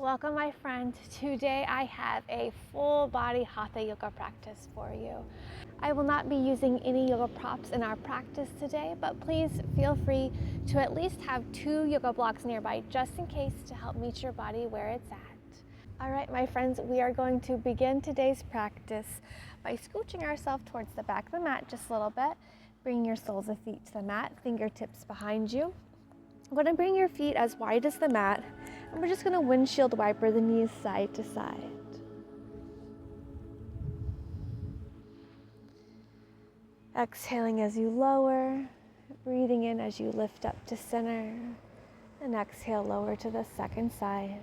Welcome, my friend. Today I have a full body hatha yoga practice for you. I will not be using any yoga props in our practice today, but please feel free to at least have 2 yoga blocks nearby just in case to help meet your body where it's at. All right, my friends, we are going to begin today's practice by scooching ourselves towards the back of the mat just a little bit. Bring your soles of feet to the mat, fingertips behind you. I'm going to bring your feet as wide as the mat, and we're just going to windshield wiper the knees side to side. Exhaling as you lower, breathing in as you lift up to center, and exhale, lower to the second side.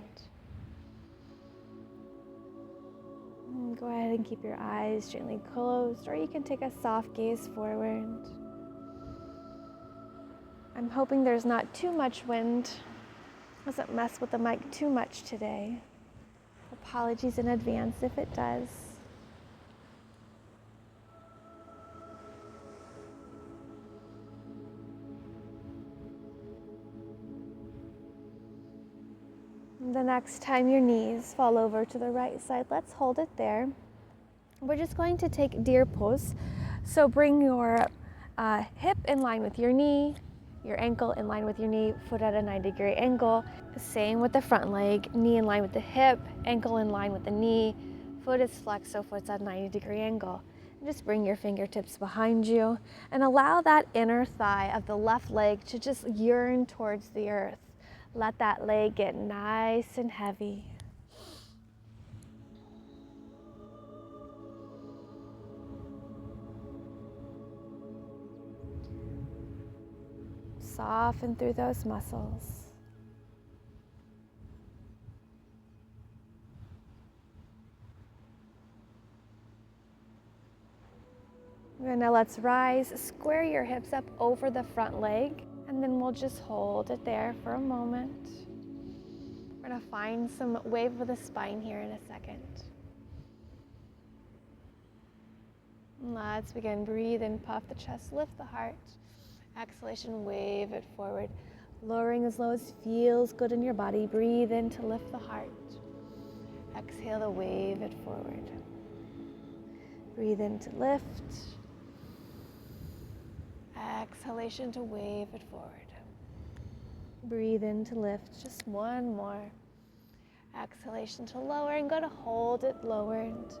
And go ahead and keep your eyes gently closed, or you can take a soft gaze forward. I'm hoping there's not too much wind. Doesn't mess with the mic too much today. Apologies in advance if it does. The next time your knees fall over to the right side, let's hold it there. We're just going to take deer pose. So bring your hip in line with your knee, your ankle in line with your knee, foot at a 90-degree angle. Same with the front leg, knee in line with the hip, ankle in line with the knee, foot is flexed, so foot's at a 90-degree angle. And just bring your fingertips behind you and allow that inner thigh of the left leg to just yearn towards the earth. Let that leg get nice and heavy. Soften through those muscles. And now let's rise, square your hips up over the front leg, and then we'll just hold it there for a moment. We're gonna find some wave of the spine here in a second. Let's begin. Breathe in, puff the chest, lift the heart. Exhalation, wave it forward. Lowering as low as feels good in your body. Breathe in to lift the heart. Exhale to wave it forward. Breathe in to lift. Exhalation to wave it forward. Breathe in to lift. Just one more. Exhalation to lower, and go to hold it lowered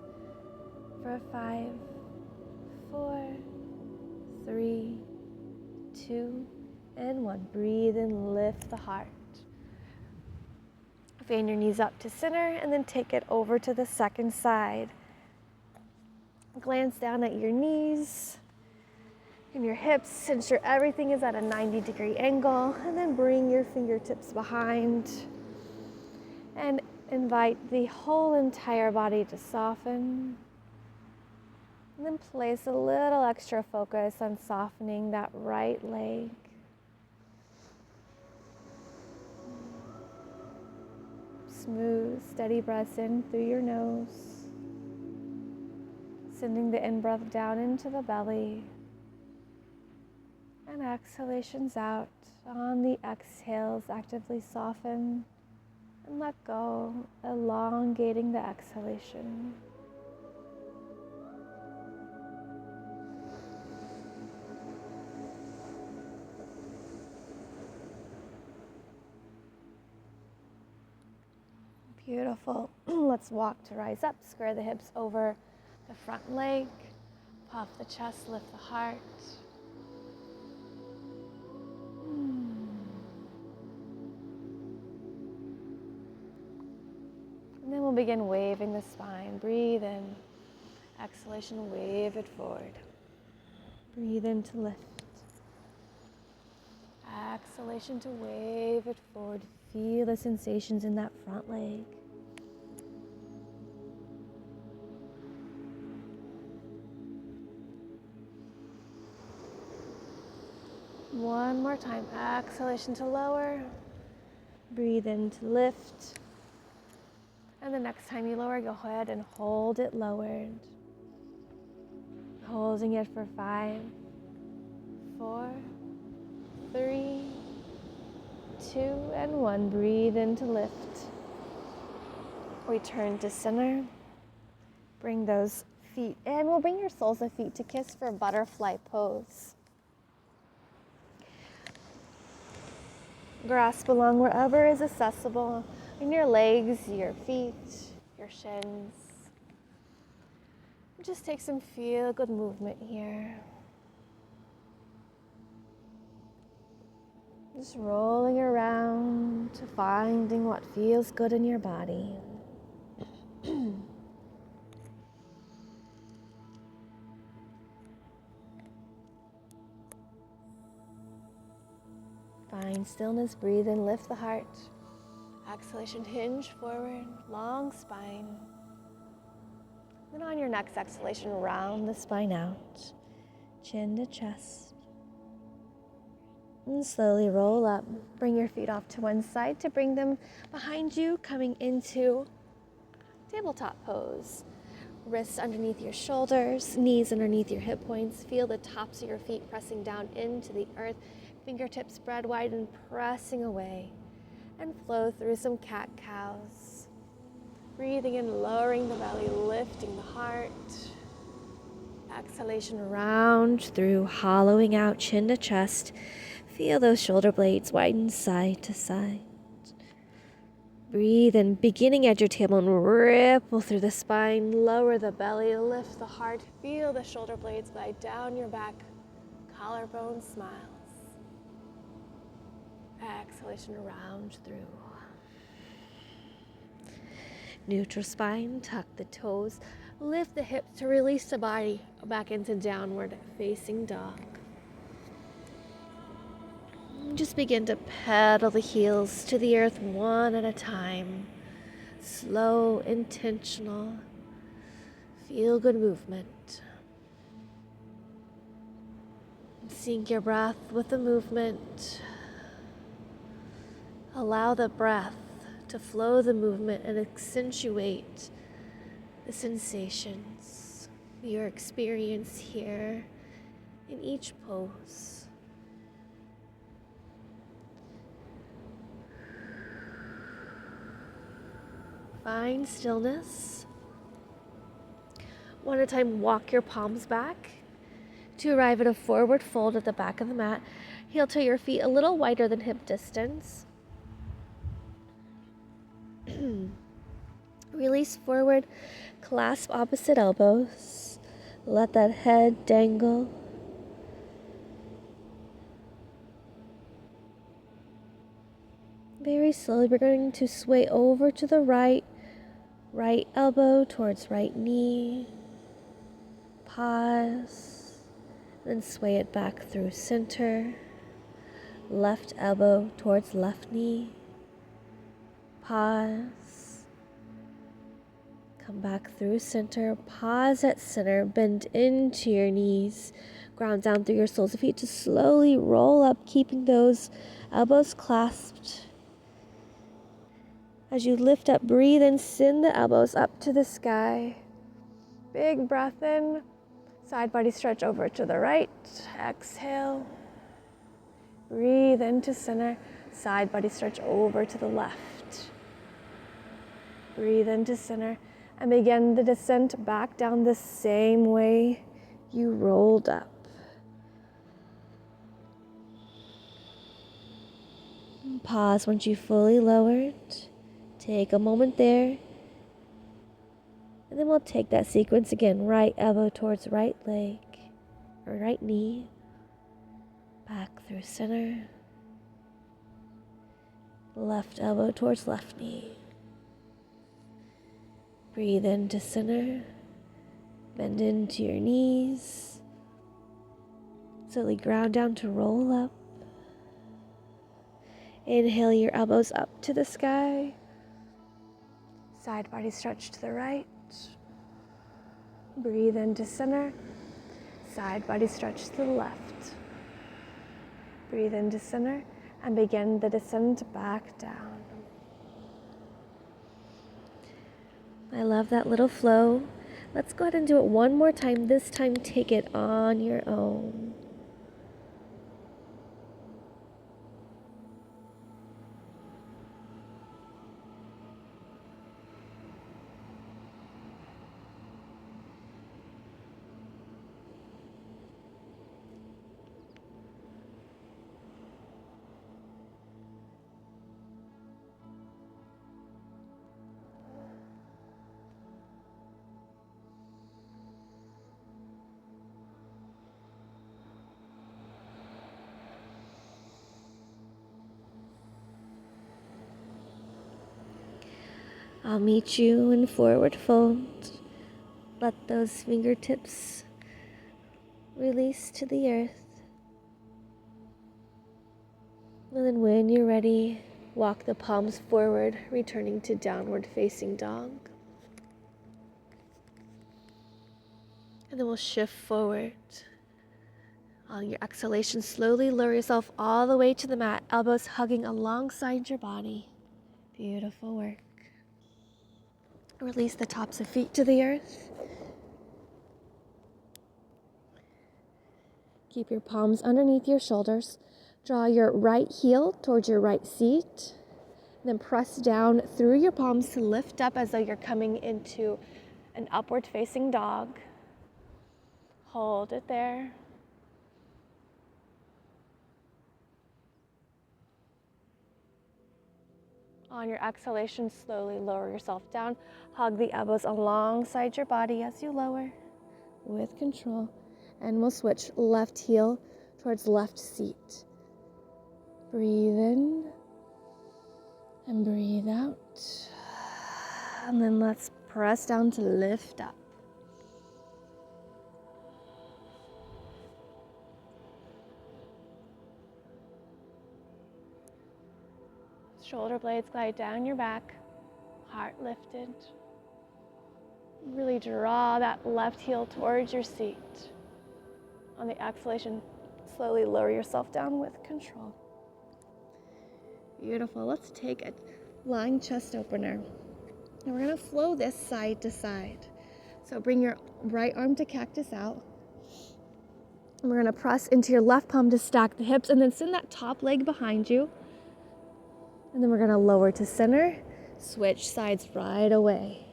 for 5, 4, 3, 2, and 1. Breathe and lift the heart. Fan your knees up to center and then take it over to the second side. Glance down at your knees and your hips. Ensure everything is at a 90-degree angle, and then bring your fingertips behind and invite the whole entire body to soften. And then place a little extra focus on softening that right leg. Smooth, steady breaths in through your nose. Sending the in-breath down into the belly. And exhalations out. On the exhales, actively soften and let go, elongating the exhalation. Beautiful. Let's walk to rise up. Square the hips over the front leg. Puff the chest, lift the heart. And then we'll begin waving the spine. Breathe in. Exhalation, wave it forward. Breathe in to lift. Exhalation to wave it forward. Feel the sensations in that front leg. One more time. Exhalation to lower. Breathe in to lift. And the next time you lower, go ahead and hold it lowered. Holding it for 5, 4, 3, 2, 1. 3, 2, and 1. Breathe in to lift. Return to center. Bring those feet in. We'll bring your soles of feet to kiss for butterfly pose. Grasp along wherever is accessible in your legs, your feet, your shins. Just take some feel-good movement here. Just rolling around, finding what feels good in your body. Find stillness, breathe in, lift the heart. Exhalation, hinge forward, long spine. Then on your next exhalation, round the spine out, chin to chest. And slowly roll up. Bring your feet off to one side to bring them behind you, coming into tabletop pose. Wrists underneath your shoulders, knees underneath your hip points. Feel the tops of your feet pressing down into the earth. Fingertips spread wide and pressing away. And flow through some cat-cows. Breathing in, lowering the belly, lifting the heart. Exhalation, round through, hollowing out, chin to chest. Feel those shoulder blades widen side to side. Breathe in, beginning at your tailbone, ripple through the spine, lower the belly, lift the heart. Feel the shoulder blades glide down your back, collarbone smiles. Exhalation, round through. Neutral spine, tuck the toes, lift the hips to release the body back into downward facing dog. Just begin to pedal the heels to the earth one at a time. Slow, intentional, feel-good movement. Sync your breath with the movement. Allow the breath to flow the movement and accentuate the sensations, your experience here in each pose. Find stillness. One at a time, walk your palms back to arrive at a forward fold at the back of the mat. Heel to your feet a little wider than hip distance. Release forward, clasp opposite elbows. Let that head dangle. Very slowly, we're going to sway over to the right elbow towards right knee. Pause, then sway it back through center. Left elbow towards left knee. Pause. Come back through center. Pause at center. Bend into your knees. Ground down through your soles of feet to slowly roll up, keeping those elbows clasped. As you lift up, breathe and send the elbows up to the sky. Big breath in. Side body stretch over to the right. Exhale. Breathe into center. Side body stretch over to the left. Breathe into center. And begin the descent back down the same way you rolled up. Pause once you fully lowered. Take a moment there. And then we'll take that sequence again. Right elbow towards right leg or right knee. Back through center. Left elbow towards left knee. Breathe into center. Bend into your knees. Slowly ground down to roll up. Inhale your elbows up to the sky. Side body stretch to the right. Breathe into center. Side body stretch to the left. Breathe into center and begin the descent back down. I love that little flow. Let's go ahead and do it one more time. This time, take it on your own. I'll meet you in forward fold. Let those fingertips release to the earth. And then when you're ready, walk the palms forward, returning to downward facing dog. And then we'll shift forward. On your exhalation, slowly lower yourself all the way to the mat, elbows hugging alongside your body. Beautiful work. Release the tops of feet to the earth. Keep your palms underneath your shoulders. Draw your right heel towards your right seat. Then press down through your palms to lift up as though you're coming into an upward facing dog. Hold it there. On your exhalation, slowly lower yourself down. Hug the elbows alongside your body as you lower with control. And we'll switch left heel towards left seat. Breathe in and breathe out. And then let's press down to lift up. Shoulder blades glide down your back, heart lifted. Really draw that left heel towards your seat. On the exhalation, slowly lower yourself down with control. Beautiful. Let's take a lying chest opener. And we're going to flow this side to side. So bring your right arm to cactus out. And we're going to press into your left palm to stack the hips and then send that top leg behind you. And then we're going to lower to center, switch sides right away.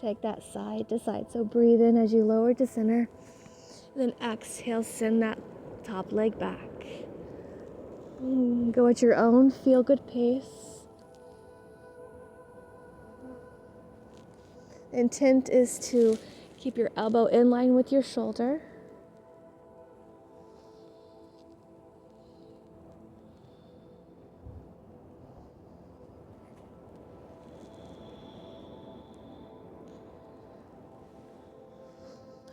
Take that side to side. So breathe in as you lower to center. Then exhale, send that top leg back. Go at your own feel-good pace. The intent is to keep your elbow in line with your shoulder.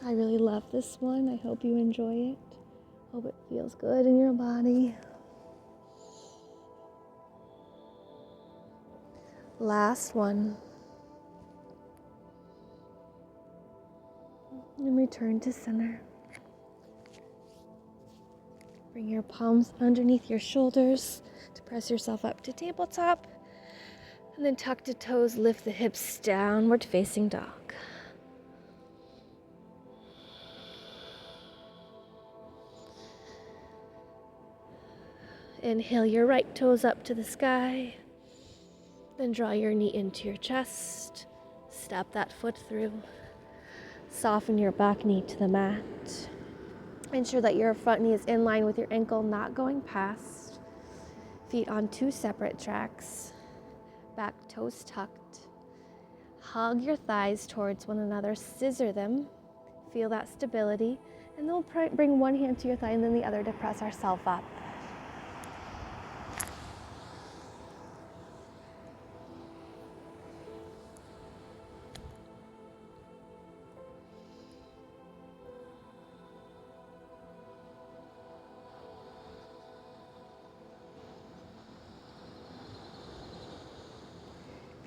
I really love this one. I hope you enjoy it. Hope it feels good in your body. Last one. And return to center. Bring your palms underneath your shoulders to press yourself up to tabletop. And then tuck the toes, lift the hips, downward facing dog. Inhale your right toes up to the sky. Then draw your knee into your chest. Step that foot through. Soften your back knee to the mat. Ensure that your front knee is in line with your ankle, not going past. Feet on two separate tracks. Back toes tucked. Hug your thighs towards one another. Scissor them. Feel that stability. And then we'll bring one hand to your thigh and then the other to press ourselves up.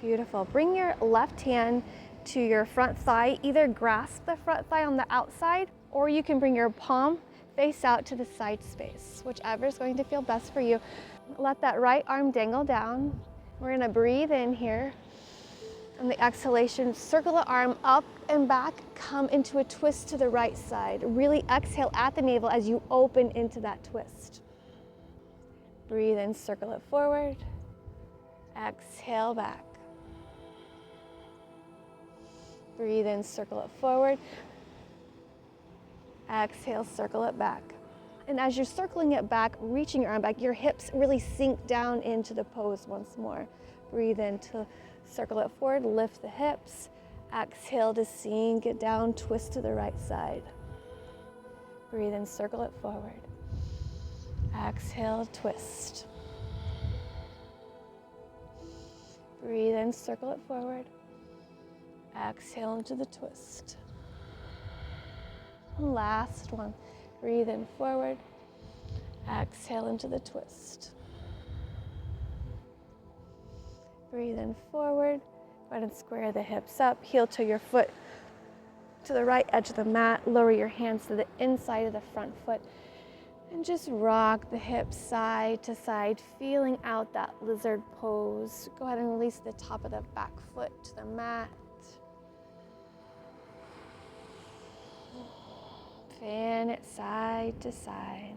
Beautiful. Bring your left hand to your front thigh. Either grasp the front thigh on the outside, or you can bring your palm face out to the side space, whichever is going to feel best for you. Let that right arm dangle down. We're going to breathe in here. On the exhalation, circle the arm up and back, come into a twist to the right side. Really exhale at the navel as you open into that twist. Breathe in, circle it forward. Exhale back. Breathe in, circle it forward. Exhale, circle it back. And as you're circling it back, reaching your arm back, your hips really sink down into the pose once more. Breathe in to circle it forward, lift the hips. Exhale to sink it down, twist to the right side. Breathe in, circle it forward. Exhale, twist. Breathe in, circle it forward. Exhale into the twist. Last one. Breathe in forward. Exhale into the twist. Breathe in forward. Go ahead and square the hips up. Heel toe your foot to the right edge of the mat. Lower your hands to the inside of the front foot. And just rock the hips side to side, feeling out that lizard pose. Go ahead and release the top of the back foot to the mat. Fan it side to side.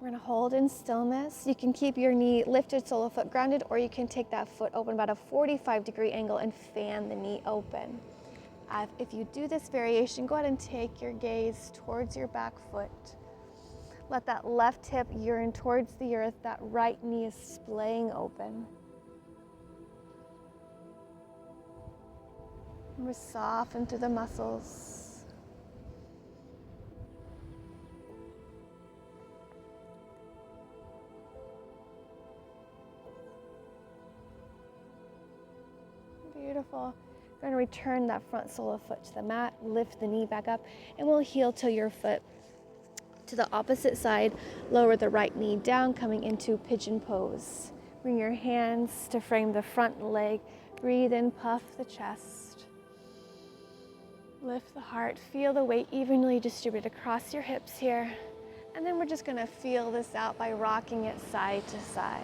We're going to hold in stillness. You can keep your knee lifted, sole of foot grounded, or you can take that foot open about a 45-degree angle and fan the knee open. If you do this variation, go ahead and take your gaze towards your back foot. Let that left hip yearn towards the earth. That right knee is splaying open. And we're soften through the muscles. Beautiful. We're going to return that front sole of foot to the mat, lift the knee back up, and we'll heel toe your foot to the opposite side. Lower the right knee down, coming into pigeon pose. Bring your hands to frame the front leg. Breathe in, puff the chest. Lift the heart. Feel the weight evenly distributed across your hips here. And then we're just going to feel this out by rocking it side to side.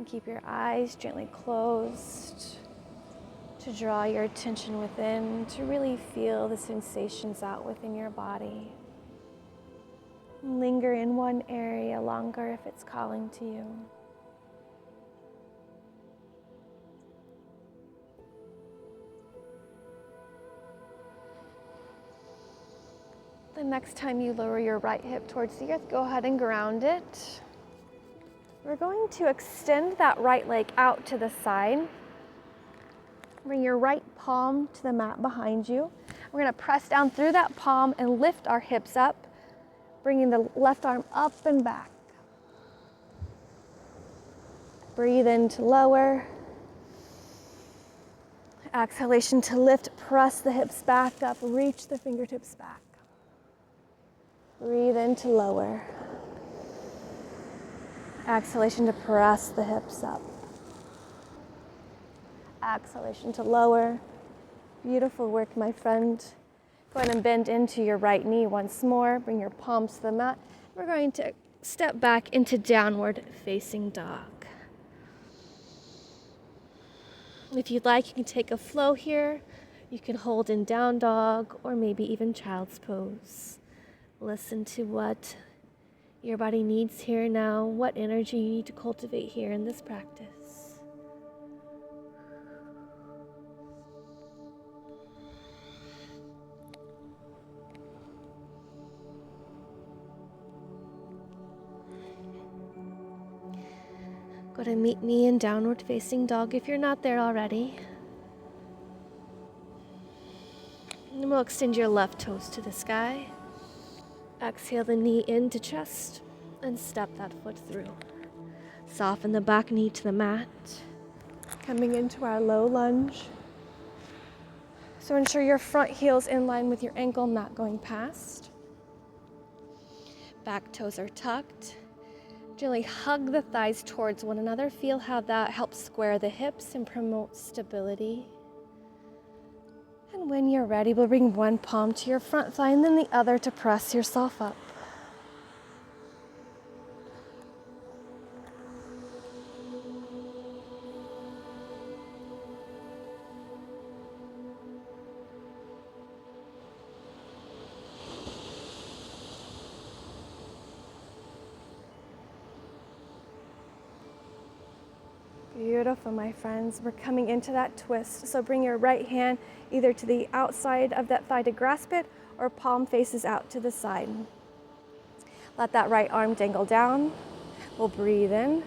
Keep your eyes gently closed to draw your attention within, to really feel the sensations out within your body. Linger in one area longer if it's calling to you. The next time you lower your right hip towards the earth, go ahead and ground it. We're going to extend that right leg out to the side. Bring your right palm to the mat behind you. We're going to press down through that palm and lift our hips up, bringing the left arm up and back. Breathe in to lower. Exhalation to lift, press the hips back up, reach the fingertips back. Breathe in to lower. Exhalation to press the hips up. Exhalation to lower. Beautiful work, my friend. Go ahead and bend into your right knee once more. Bring your palms to the mat. We're going to step back into downward facing dog. If you'd like, you can take a flow here. You can hold in down dog or maybe even child's pose. Listen to what your body needs here now, what energy you need to cultivate here in this practice. Go to meet me in downward facing dog if you're not there already. And then we'll extend your left toes to the sky. Exhale the knee into chest and step that foot through. Soften the back knee to the mat. Coming into our low lunge. So ensure your front heel's in line with your ankle, not going past. Back toes are tucked. Gently hug the thighs towards one another. Feel how that helps square the hips and promote stability. And when you're ready, we'll bring one palm to your front thigh and then the other to press yourself up. Beautiful, my friends. We're coming into that twist. So bring your right hand either to the outside of that thigh to grasp it, or palm faces out to the side. Let that right arm dangle down. We'll breathe in.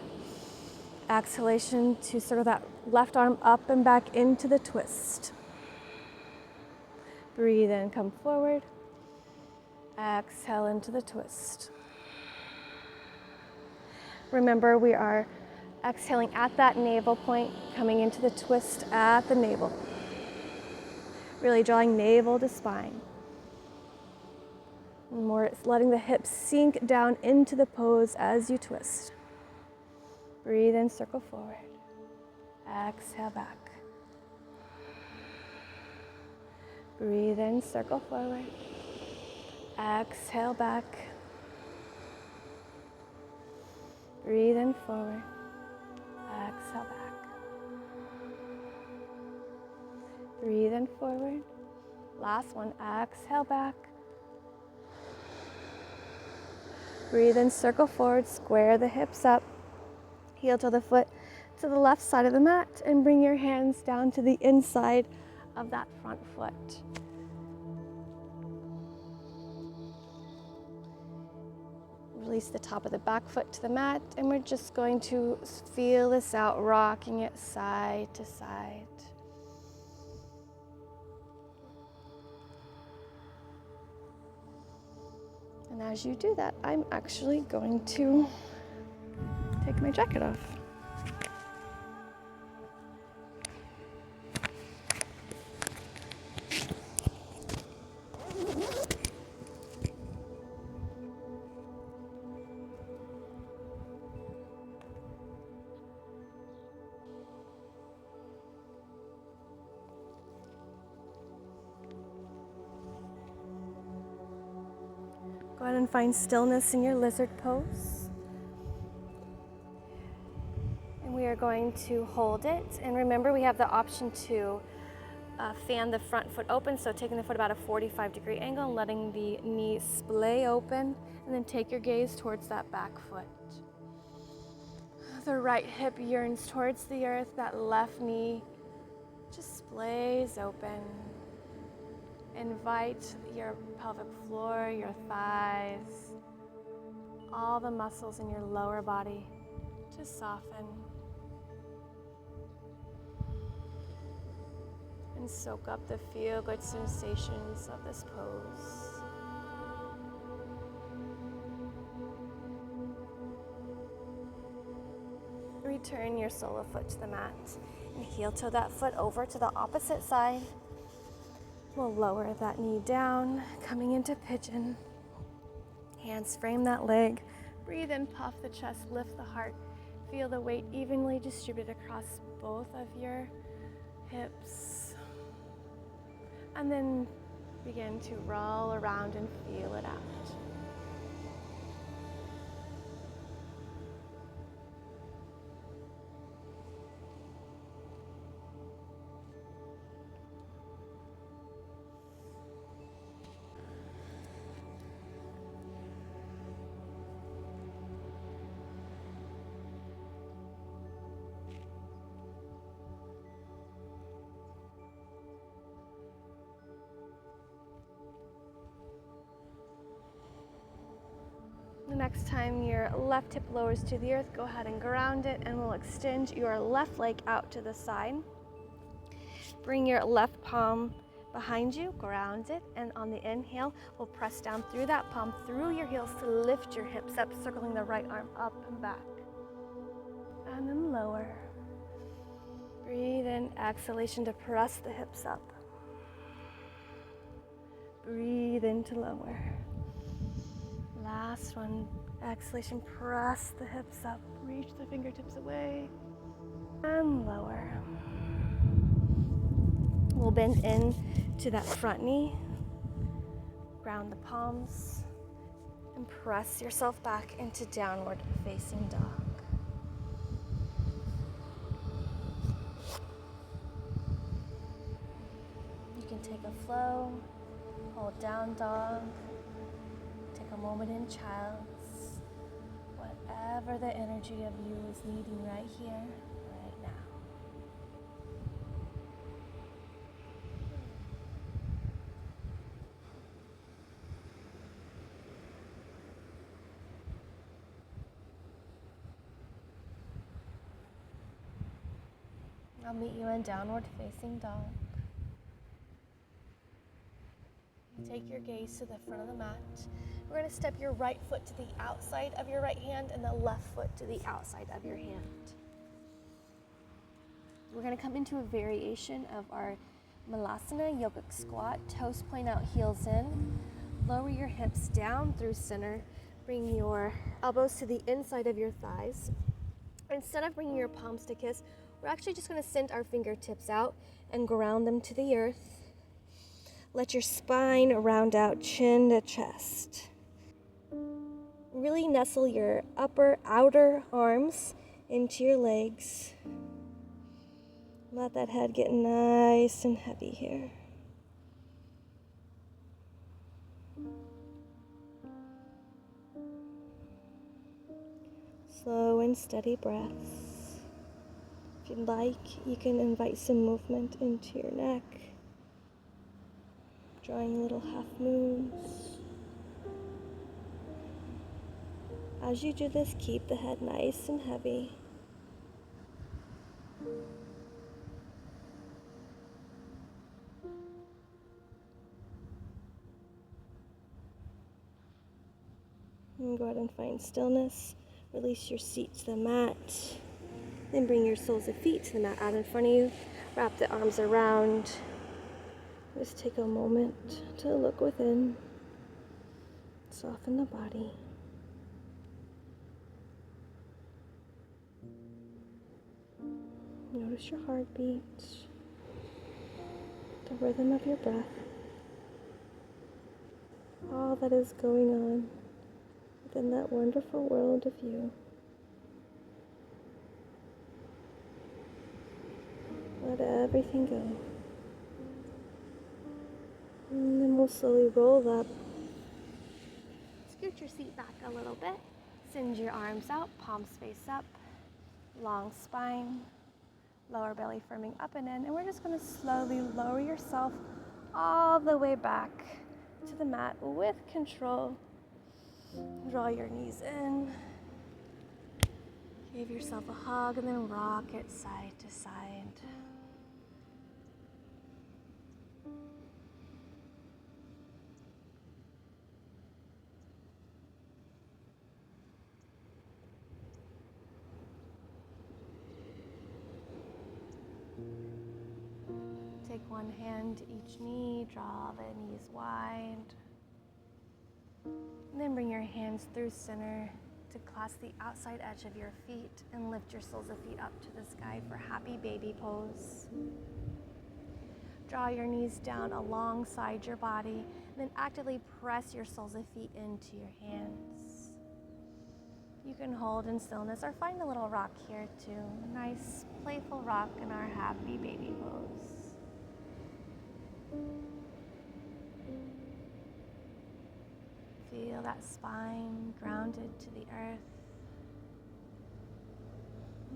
Exhalation to circle that left arm up and back into the twist. Breathe in, come forward. Exhale into the twist. Remember, we are exhaling at that navel point, coming into the twist at the navel. Really drawing navel to spine. More letting the hips sink down into the pose as you twist. Breathe in, circle forward. Exhale back. Breathe in, circle forward. Exhale back. Breathe in, forward. Exhale back. Breathe in, forward. Last one, exhale back. Breathe in, circle forward, square the hips up. Heel to the foot to the left side of the mat and bring your hands down to the inside of that front foot. Release the top of the back foot to the mat, and we're just going to feel this out, rocking it side to side. And as you do that, I'm actually going to take my jacket off. Go ahead and find stillness in your lizard pose. And we are going to hold it. And remember, we have the option to fan the front foot open. So taking the foot about a 45-degree angle and letting the knee splay open. And then take your gaze towards that back foot. The right hip yearns towards the earth. That left knee just splays open. Invite your pelvic floor, your thighs, all the muscles in your lower body to soften and soak up the feel-good sensations of this pose. Return your solar foot to the mat and heel toe that foot over to the opposite side. We'll lower that knee down, coming into pigeon. Hands frame that leg. Breathe in, puff the chest, lift the heart. Feel the weight evenly distributed across both of your hips. And then begin to roll around and feel it out. The next time your left hip lowers to the earth, go ahead and ground it, and we'll extend your left leg out to the side. Bring your left palm behind you, ground it, and on the inhale, we'll press down through that palm, through your heels to lift your hips up, circling the right arm up and back. And then lower. Breathe in, exhalation to press the hips up. Breathe in to lower. Last one, exhalation, press the hips up, reach the fingertips away, and lower. We'll bend in to that front knee, ground the palms, and press yourself back into downward facing dog. You can take a flow, hold down dog, take a moment in child's, whatever the energy of you is needing right here, right now. I'll meet you in downward facing dog. You take your gaze to the front of the mat. We're going to step your right foot to the outside of your right hand and the left foot to the outside of your hand. We're going to come into a variation of our Malasana yogic squat. Toes point out, heels in. Lower your hips down through center. Bring your elbows to the inside of your thighs. Instead of bringing your palms to kiss, we're actually just going to send our fingertips out and ground them to the earth. Let your spine round out, chin to chest. Really nestle your outer arms into your legs. Let that head get nice and heavy here. Slow and steady breaths. If you'd like, you can invite some movement into your neck, drawing little half moons. As you do this, keep the head nice and heavy. And go ahead and find stillness. Release your seat to the mat. Then bring your soles of feet to the mat out in front of you. Wrap the arms around. Just take a moment to look within. Soften the body. Notice your heartbeat, the rhythm of your breath, all that is going on within that wonderful world of you. Let everything go. And then we'll slowly roll up. Scoot your seat back a little bit. Send your arms out, palms face up, long spine. Lower belly firming up and in, and we're just going to slowly lower yourself all the way back to the mat with control. Draw your knees in. Give yourself a hug and then rock it side to side. Take one hand to each knee, draw the knees wide. And then bring your hands through center to clasp the outside edge of your feet and lift your soles of feet up to the sky for happy baby pose. Draw your knees down alongside your body, and then actively press your soles of feet into your hands. You can hold in stillness or find a little rock here too. Nice, playful rock in our happy baby pose. Feel that spine grounded to the earth.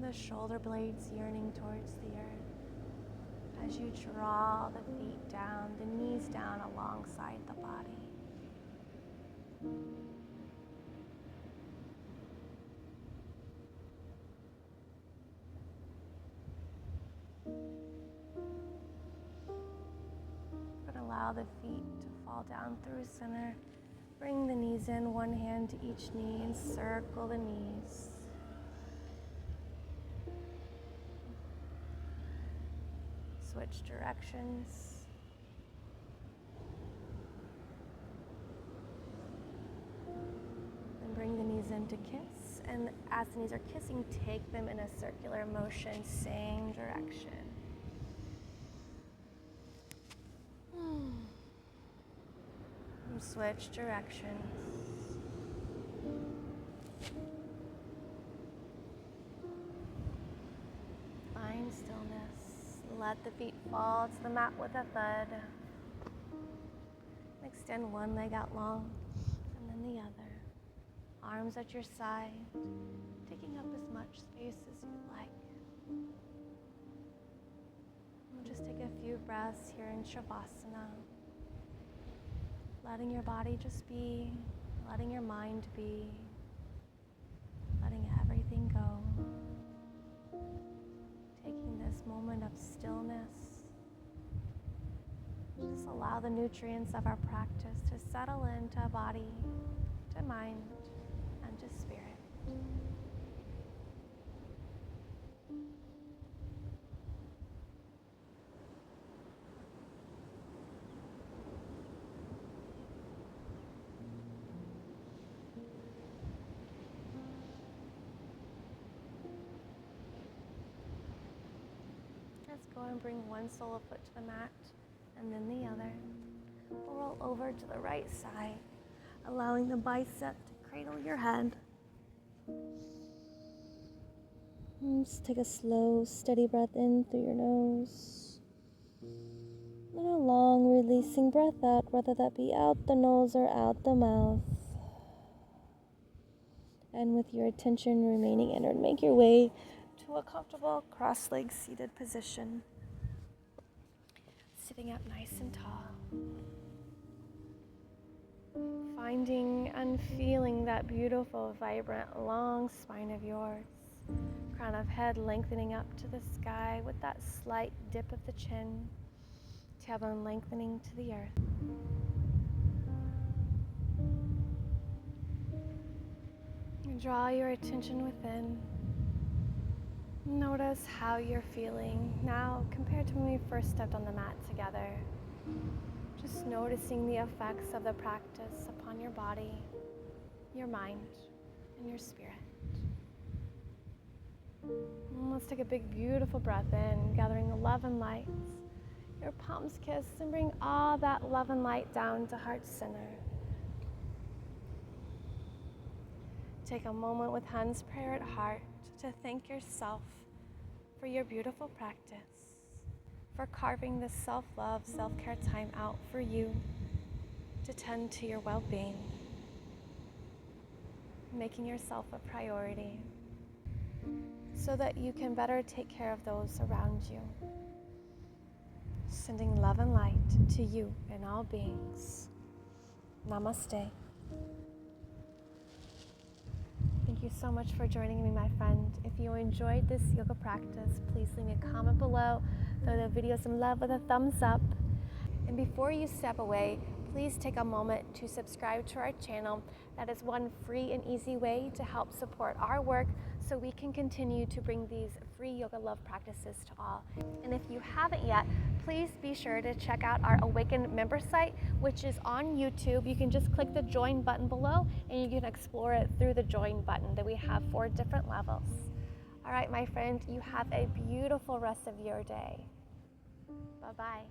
The shoulder blades yearning towards the earth. As you draw the feet down, the knees down alongside the body. But allow the feet to fall down through center. Bring the knees in, one hand to each knee, and circle the knees. Switch directions. And bring the knees in to kiss. And as the knees are kissing, take them in a circular motion, same direction. Switch directions. Find stillness. Let the feet fall to the mat with a thud. Extend one leg out long and then the other. Arms at your side, taking up as much space as you'd like. We'll just take a few breaths here in Savasana. Letting your body just be, letting your mind be, letting everything go. Taking this moment of stillness. Just allow the nutrients of our practice to settle into body, to mind, and to spirit. Let's go and bring one sole foot to the mat and then the other. Roll over to the right side, allowing the bicep to cradle your head. And just take a slow, steady breath in through your nose. And a long, releasing breath out, whether that be out the nose or out the mouth. And with your attention remaining inward, make your way to a comfortable cross-legged seated position. Sitting up nice and tall. Finding and feeling that beautiful, vibrant, long spine of yours. Crown of head lengthening up to the sky with that slight dip of the chin. Tailbone lengthening to the earth. And draw your attention within. Notice how you're feeling now compared to when we first stepped on the mat together. Just noticing the effects of the practice upon your body, your mind, and your spirit. And let's take a big, beautiful breath in, gathering 11 lights. Your palms kiss and bring all that love and light down to heart center. Take a moment with hands prayer at heart to thank yourself for your beautiful practice, for carving this self-love, self-care time out for you to tend to your well-being, making yourself a priority so that you can better take care of those around you. Sending love and light to you and all beings. Namaste. Thank you so much for joining me, my friend. If you enjoyed this yoga practice, please leave me a comment below. Throw the video some love with a thumbs up. And before you step away, please take a moment to subscribe to our channel. That is one free and easy way to help support our work so we can continue to bring these free yoga love practices to all. And if you haven't yet, please be sure to check out our Awaken member site, which is on YouTube. You can just click the join button below and you can explore it through the join button that we have 4 different levels. All right, my friend, you have a beautiful rest of your day. Bye-bye.